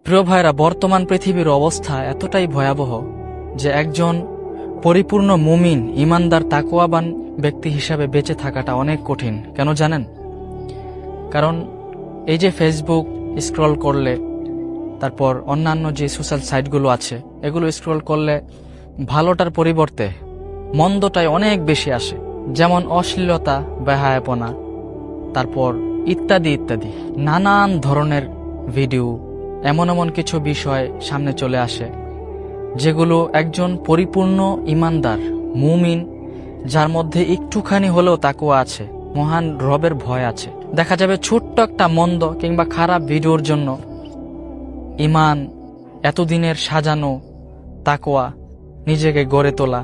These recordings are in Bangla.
প্রিয় ভাইরা, বর্তমান পৃথিবীর অবস্থা এতটাই ভয়াবহ যে একজন পরিপূর্ণ মুমিন, ইমানদার, তাকওয়াবান ব্যক্তি হিসাবে বেঁচে থাকাটা অনেক কঠিন। কেন জানেন? কারণ এই যে ফেসবুক স্ক্রল করলে, তারপর অন্যান্য যে সোশ্যাল সাইটগুলো আছে এগুলো স্ক্রল করলে ভালোটার পরিবর্তে মন্দটাই অনেক বেশি আসে। যেমন অশ্লীলতা, বেহায়াপনা, তারপর ইত্যাদি ইত্যাদি নানান ধরনের ভিডিও, এমন এমন কিছু বিষয় সামনে চলে আসে যেগুলো একজন পরিপূর্ণ ইমানদার মুমিন, যার মধ্যে একটুখানি হলেও তাকওয়া আছে, মহান রবের ভয় আছে, দেখা যাবে ছোট্ট একটা মন্দ কিংবা খারাপ ভিডিওর জন্য ইমান, এতদিনের সাজানো তাকওয়া, নিজেকে গড়ে তোলা,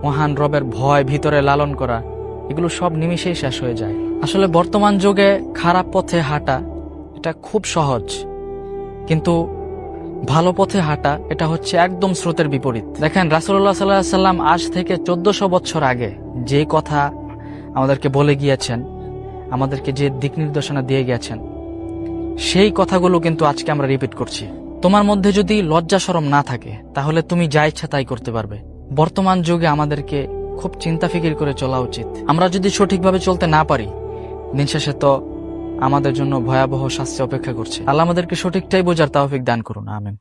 মহান রবের ভয় ভিতরে লালন করা, এগুলো সব নিমিষেই শেষ হয়ে যায়। আসলে বর্তমান যুগে খারাপ পথে হাঁটা এটা খুব সহজ, কিন্তু ভালো পথে হাঁটা এটা হচ্ছে একদম স্রোতের বিপরীত। দেখেন, রাসূলুল্লাহ সাল্লাল্লাহু আলাইহি সাল্লাম আজ থেকে 1400 বছর আগে যে কথা আমাদেরকে বলে গিয়েছেন, আমাদেরকে যে দিক নির্দেশনা দিয়ে গিয়েছেন, সেই কথাগুলো কিন্তু আজকে আমরা রিপিট করছি। তোমার মধ্যে যদি লজ্জা শরম না থাকে তাহলে তুমি যা ইচ্ছা তাই করতে পারবে। বর্তমান যুগে আমাদেরকে খুব চিন্তা ফিকির করে চলা উচিত। আমরা যদি সঠিকভাবে চলতে না পারি, দিন শেষে তো আমাদের জন্য ভয়াবহ শাস্তি অপেক্ষা করছে। আল্লাহ আমাদেরকে সঠিকটাই বোঝার তৌফিক দান করুন। আমিন।